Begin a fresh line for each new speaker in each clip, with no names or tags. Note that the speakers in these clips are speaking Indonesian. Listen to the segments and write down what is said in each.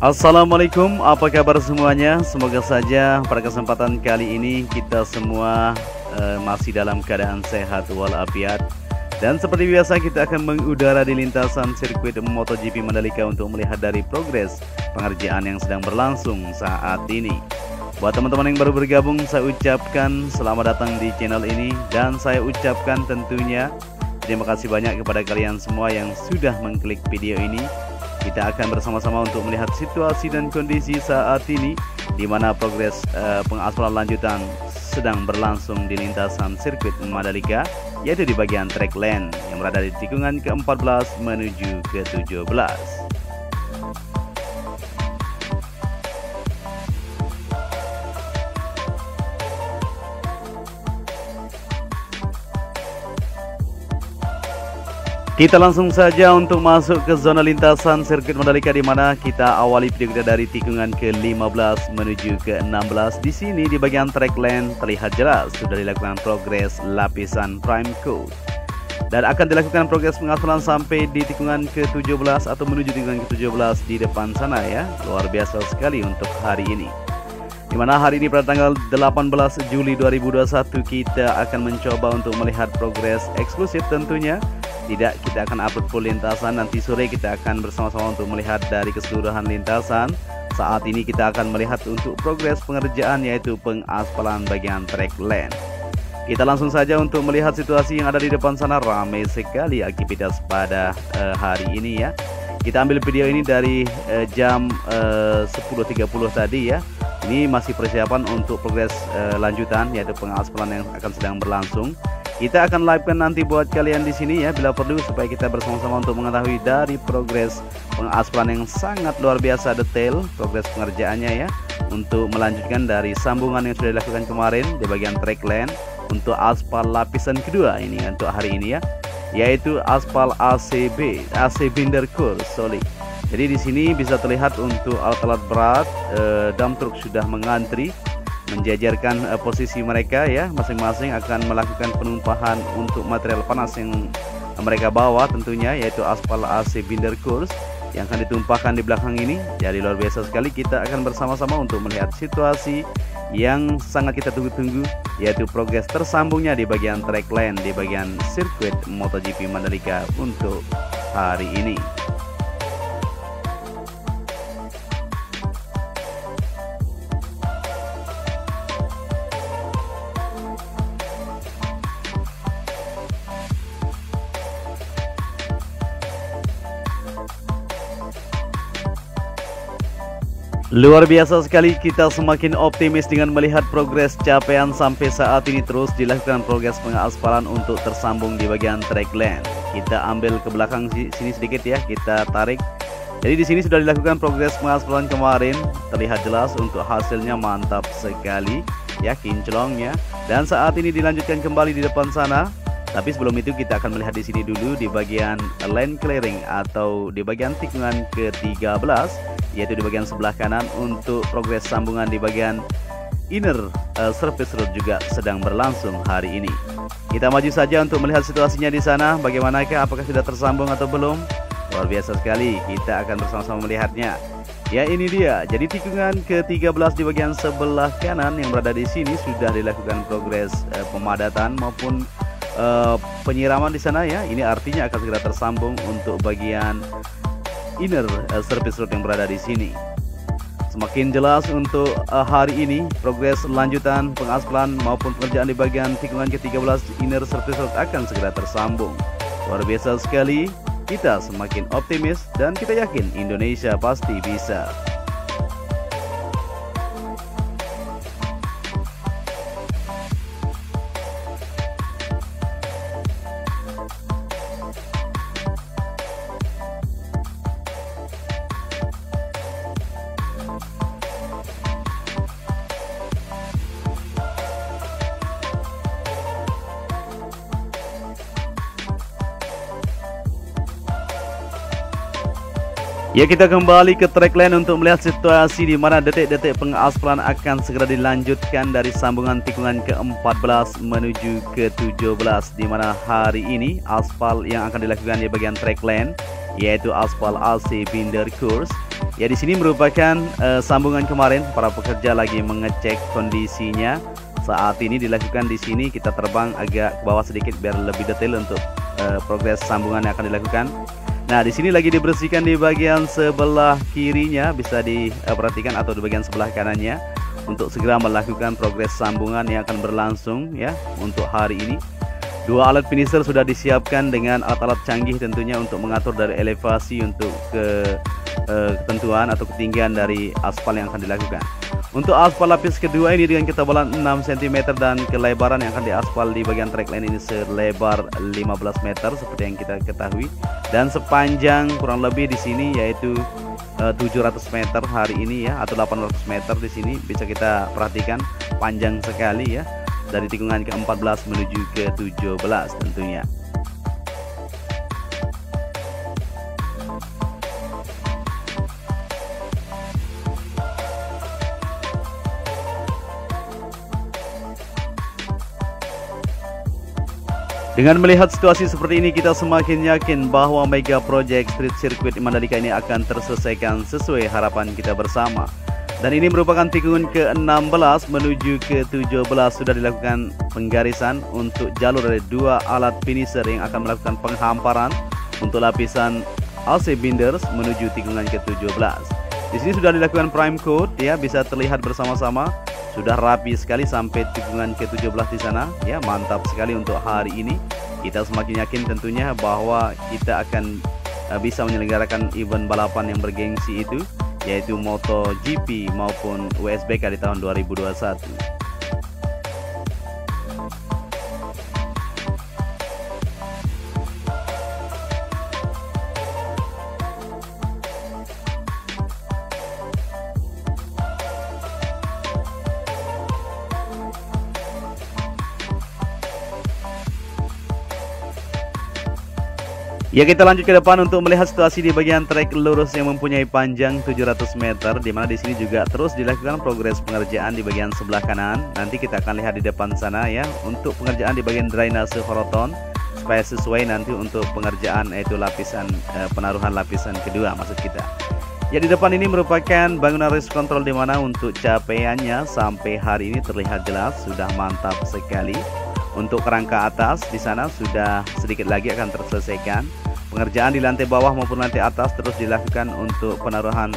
Assalamualaikum, apa kabar semuanya? Semoga saja pada kesempatan kali ini kita semua masih dalam keadaan sehat walafiat. Dan seperti biasa kita akan mengudara di lintasan sirkuit MotoGP Mandalika untuk melihat dari progres pengerjaan yang sedang berlangsung saat ini. Buat teman-teman yang baru bergabung, saya ucapkan selamat datang di channel ini. Dan saya ucapkan tentunya terima kasih banyak kepada kalian semua yang sudah mengklik video ini. Kita akan bersama-sama untuk melihat situasi dan kondisi saat ini, di mana progres pengaspalan lanjutan sedang berlangsung di lintasan sirkuit Mandalika, yaitu di bagian track lane yang berada di tikungan ke-14 menuju ke-17. Kita langsung saja untuk masuk ke zona lintasan sirkuit Mandalika, di mana kita awali video kita dari tikungan ke-15 menuju ke-16. Di sini di bagian track lane terlihat jelas sudah dilakukan progres lapisan prime coat dan akan dilakukan progres pengaspalan sampai di tikungan ke-17 atau menuju tikungan ke-17 di depan sana ya. Luar biasa sekali untuk hari ini. Di mana hari ini pada tanggal 18 Juli 2021 kita akan mencoba untuk melihat progres eksklusif tentunya. Tidak, kita akan upload full lintasan. Nanti sore kita akan bersama-sama untuk melihat dari keseluruhan lintasan. Saat ini kita akan melihat untuk progres pengerjaan, yaitu pengaspalan bagian track lane. Kita langsung saja untuk melihat situasi yang ada di depan sana. Ramai sekali aktivitas pada hari ini ya. Kita ambil video ini dari jam 10.30 tadi ya. Ini masih persiapan untuk progres lanjutan, yaitu pengaspalan yang akan sedang berlangsung. Kita akan live-kan nanti buat kalian di sini ya, bila perlu, supaya kita bersama-sama untuk mengetahui dari progres pengaspalan yang sangat luar biasa detail, progres pengerjaannya ya, untuk melanjutkan dari sambungan yang sudah dilakukan kemarin di bagian track lane untuk aspal lapisan kedua ini untuk hari ini ya, yaitu aspal AC Binder Course Solid. Jadi di sini bisa terlihat untuk alat-alat berat, dump truck sudah mengantri menjajarkan posisi mereka ya, masing-masing akan melakukan penumpahan untuk material panas yang mereka bawa tentunya, yaitu aspal AC Binder Course yang akan ditumpahkan di belakang ini. Jadi luar biasa sekali, kita akan bersama-sama untuk melihat situasi yang sangat kita tunggu-tunggu, yaitu progres tersambungnya di bagian track lane di bagian sirkuit MotoGP Mandalika untuk hari ini. Luar biasa sekali, kita semakin optimis dengan melihat progres capaian sampai saat ini. Terus dilakukan progres pengaspalan untuk tersambung di bagian track lane. Kita ambil ke belakang sini sedikit ya, kita tarik. Jadi di sini sudah dilakukan progres pengaspalan kemarin, terlihat jelas untuk hasilnya mantap sekali ya, kinclongnya. Dan saat ini dilanjutkan kembali di depan sana. Tapi sebelum itu kita akan melihat di sini dulu di bagian lane clearing atau di bagian tikungan ke-13, yaitu di bagian sebelah kanan untuk progres sambungan di bagian inner surface road juga sedang berlangsung hari ini. Kita maju saja untuk melihat situasinya di sana. Bagaimanakah, apakah sudah tersambung atau belum? Luar biasa sekali, kita akan bersama-sama melihatnya. Ya, ini dia. Jadi tikungan ke-13 di bagian sebelah kanan yang berada di sini sudah dilakukan progres pemadatan maupun penyiraman di sana ya. Ini artinya akan segera tersambung untuk bagian inner surface road yang berada di sini. Semakin jelas untuk hari ini progres lanjutan pengaspalan maupun pengerjaan di bagian tikungan ke-13 inner surface road akan segera tersambung. Luar biasa sekali, kita semakin optimis dan kita yakin Indonesia pasti bisa. Ya, kita kembali ke track lane untuk melihat situasi di mana detik-detik pengaspalan akan segera dilanjutkan dari sambungan tikungan ke-14 menuju ke-17, di mana hari ini aspal yang akan dilakukan di bagian track lane yaitu aspal AC Binder Course. Ya, di sini merupakan sambungan kemarin para pekerja lagi mengecek kondisinya. Saat ini dilakukan di sini, kita terbang agak ke bawah sedikit biar lebih detail untuk progres sambungan yang akan dilakukan. Nah, di sini lagi dibersihkan di bagian sebelah kirinya, bisa diperhatikan, atau di bagian sebelah kanannya, untuk segera melakukan progres sambungan yang akan berlangsung ya untuk hari ini. Dua alat finisher sudah disiapkan dengan alat-alat canggih tentunya untuk mengatur dari elevasi untuk ketentuan atau ketinggian dari aspal yang akan dilakukan. Untuk aspal lapis kedua ini dengan ketebalan 6 cm dan kelebaran yang akan diaspal di bagian track line ini selebar 15 meter seperti yang kita ketahui, dan sepanjang kurang lebih di sini yaitu 700 meter hari ini ya, atau 800 meter di sini bisa kita perhatikan, panjang sekali ya, dari tikungan ke-14 menuju ke-17 tentunya. Dengan melihat situasi seperti ini, kita semakin yakin bahwa Mega Project Street Circuit Mandalika ini akan terselesaikan sesuai harapan kita bersama. Dan ini merupakan tikungan ke-16 menuju ke-17, sudah dilakukan penggarisan untuk jalur dari dua alat finisher yang akan melakukan penghamparan untuk lapisan AC Binders menuju tikungan ke-17. Di sini sudah dilakukan prime coat ya, bisa terlihat bersama-sama. Sudah rapi sekali sampai tikungan ke-17 di sana ya, mantap sekali untuk hari ini. Kita semakin yakin tentunya bahwa kita akan bisa menyelenggarakan event balapan yang bergengsi itu, yaitu MotoGP maupun WSBK di tahun 2021. Ya, kita lanjut ke depan untuk melihat situasi di bagian trek lurus yang mempunyai panjang 700 meter, di mana di sini juga terus dilakukan progres pengerjaan di bagian sebelah kanan. Nanti kita akan lihat di depan sana ya, untuk pengerjaan di bagian drainase horoton supaya sesuai nanti untuk pengerjaan, yaitu lapisan penaruhan lapisan kedua maksud kita. Ya, di depan ini merupakan bangunan race control, di mana untuk capaiannya sampai hari ini terlihat jelas sudah mantap sekali. Untuk kerangka atas di sana sudah sedikit lagi akan terselesaikan. Pengerjaan di lantai bawah maupun lantai atas terus dilakukan untuk penaruhan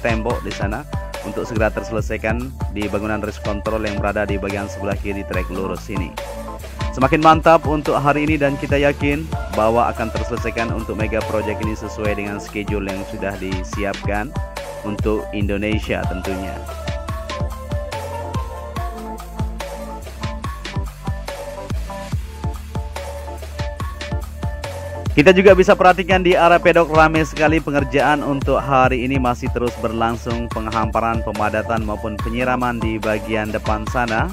tembok di sana untuk segera terselesaikan di bangunan race control yang berada di bagian sebelah kiri trek lurus ini. Semakin mantap untuk hari ini dan kita yakin bahwa akan terselesaikan untuk Mega Project ini sesuai dengan schedule yang sudah disiapkan untuk Indonesia tentunya. Kita juga bisa perhatikan di area pedok ramai sekali pengerjaan untuk hari ini, masih terus berlangsung penghamparan, pemadatan maupun penyiraman di bagian depan sana.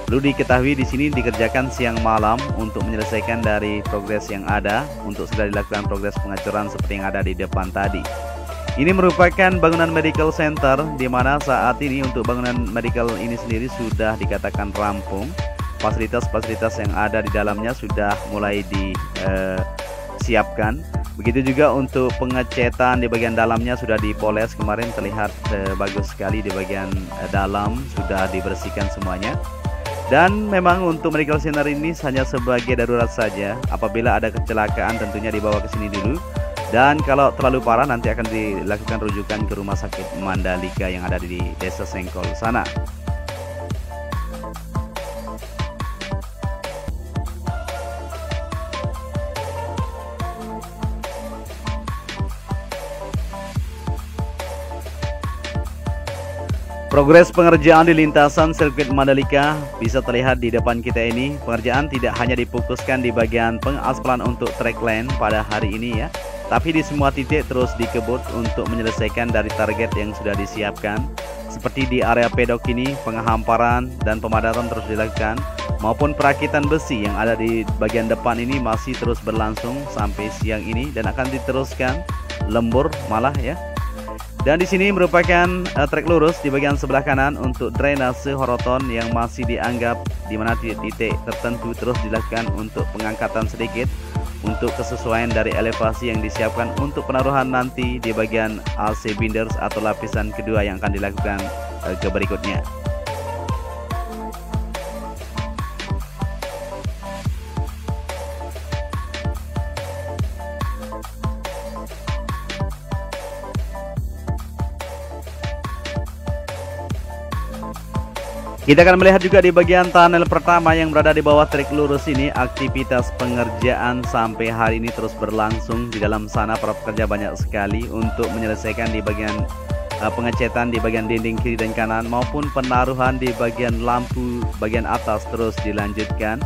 Perlu diketahui di sini dikerjakan siang malam untuk menyelesaikan dari progres yang ada, untuk segera dilakukan progres pengacuran seperti yang ada di depan tadi. Ini merupakan bangunan medical center, di mana saat ini untuk bangunan medical ini sendiri sudah dikatakan rampung. Fasilitas-fasilitas yang ada di dalamnya sudah mulai disiapkan. Begitu juga untuk pengecetan di bagian dalamnya sudah dipoles kemarin, terlihat bagus sekali di bagian dalam, sudah dibersihkan semuanya. Dan memang untuk medical center ini hanya sebagai darurat saja. Apabila ada kecelakaan tentunya dibawa ke sini dulu. Dan kalau terlalu parah nanti akan dilakukan rujukan ke rumah sakit Mandalika yang ada di Desa Sengkol sana. Progres pengerjaan di lintasan sirkuit Mandalika bisa terlihat di depan kita ini. Pengerjaan tidak hanya difokuskan di bagian pengaspalan untuk track lane pada hari ini ya, tapi di semua titik terus dikebut untuk menyelesaikan dari target yang sudah disiapkan. Seperti di area pedok ini, penghamparan dan pemadatan terus dilakukan, maupun perakitan besi yang ada di bagian depan ini masih terus berlangsung sampai siang ini dan akan diteruskan lembur malah ya. Dan di sini merupakan trek lurus di bagian sebelah kanan untuk drainase horoton yang masih dianggap di mana titik tertentu terus dilakukan untuk pengangkatan sedikit untuk kesesuaian dari elevasi yang disiapkan untuk penaruhan nanti di bagian AC binders atau lapisan kedua yang akan dilakukan ke berikutnya. Kita akan melihat juga di bagian tunnel pertama yang berada di bawah trek lurus ini. Aktivitas pengerjaan sampai hari ini terus berlangsung. Di dalam sana para pekerja banyak sekali untuk menyelesaikan di bagian pengecetan di bagian dinding kiri dan kanan, maupun penaruhan di bagian lampu bagian atas terus dilanjutkan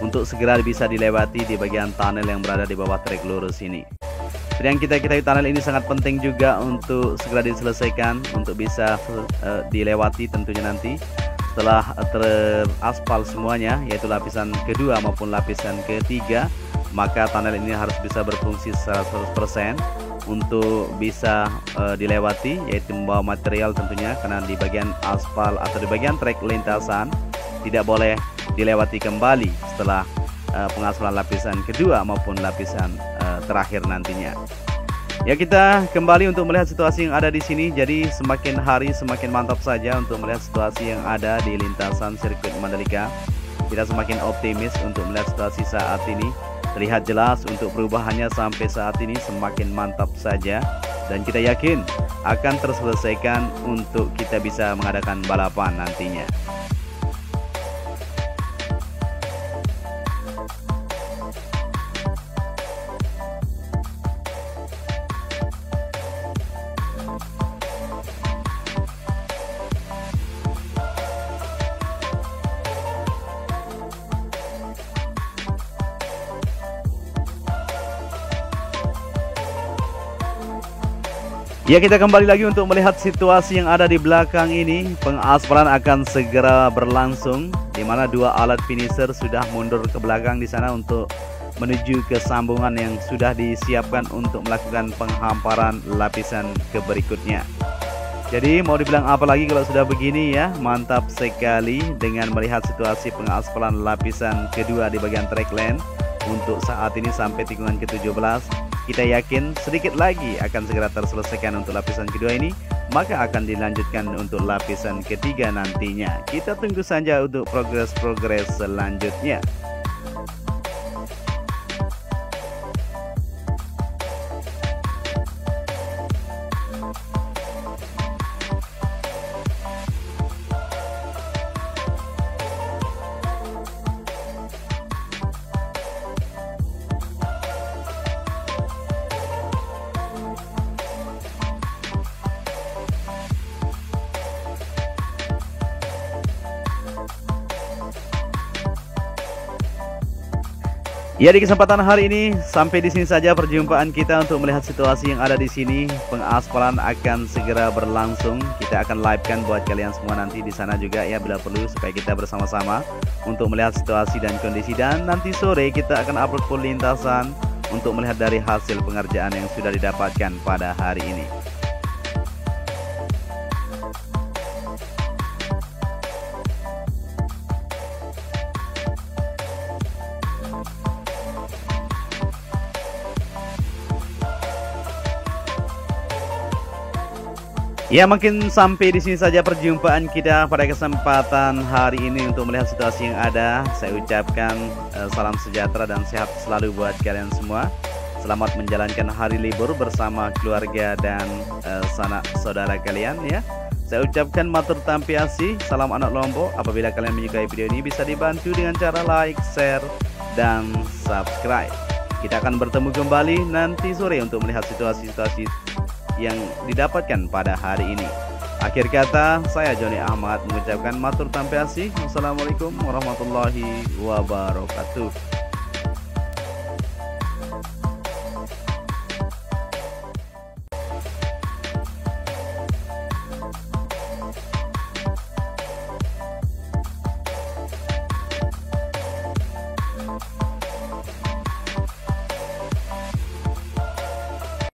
untuk segera bisa dilewati di bagian tunnel yang berada di bawah trek lurus ini. Seperti yang kita ketahui, tunnel ini sangat penting juga untuk segera diselesaikan untuk bisa dilewati tentunya nanti setelah teraspal semuanya, yaitu lapisan kedua maupun lapisan ketiga. Maka tunnel ini harus bisa berfungsi 100% untuk bisa dilewati, yaitu membawa material tentunya, karena di bagian aspal atau di bagian trek lintasan tidak boleh dilewati kembali setelah pengaspalan lapisan kedua maupun lapisan terakhir nantinya. Ya, kita kembali untuk melihat situasi yang ada di sini. Jadi semakin hari semakin mantap saja untuk melihat situasi yang ada di lintasan sirkuit Mandalika. Kita semakin optimis untuk melihat situasi saat ini. Terlihat jelas untuk perubahannya sampai saat ini semakin mantap saja, dan kita yakin akan terselesaikan untuk kita bisa mengadakan balapan nantinya. Ya, kita kembali lagi untuk melihat situasi yang ada di belakang ini. Pengaspalan akan segera berlangsung, di mana dua alat finisher sudah mundur ke belakang di sana untuk menuju ke sambungan yang sudah disiapkan untuk melakukan penghamparan lapisan ke berikutnya. Jadi mau dibilang apa lagi kalau sudah begini ya, mantap sekali dengan melihat situasi pengaspalan lapisan kedua di bagian track lane untuk saat ini sampai tikungan ke-17. Kita yakin sedikit lagi akan segera terselesaikan untuk lapisan kedua ini, maka akan dilanjutkan untuk lapisan ketiga nantinya. Kita tunggu saja untuk progres-progres selanjutnya. Ya, di kesempatan hari ini sampai di sini saja perjumpaan kita untuk melihat situasi yang ada di sini. Pengaspalan akan segera berlangsung. Kita akan live-kan buat kalian semua nanti di sana juga ya, bila perlu, supaya kita bersama-sama untuk melihat situasi dan kondisi. Dan nanti sore kita akan upload full lintasan untuk melihat dari hasil pengerjaan yang sudah didapatkan pada hari ini. Ya, mungkin sampai di sini saja perjumpaan kita pada kesempatan hari ini untuk melihat situasi yang ada. Saya ucapkan salam sejahtera dan sehat selalu buat kalian semua. Selamat menjalankan hari libur bersama keluarga dan sanak saudara kalian ya. Saya ucapkan matur tampiasi, salam anak Lombok. Apabila kalian menyukai video ini, bisa dibantu dengan cara like, share, dan subscribe. Kita akan bertemu kembali nanti sore untuk melihat situasi-situasi yang didapatkan pada hari ini. Akhir kata, saya Joni Ahmad mengucapkan matur tampiasi. Wassalamualaikum warahmatullahi wabarakatuh.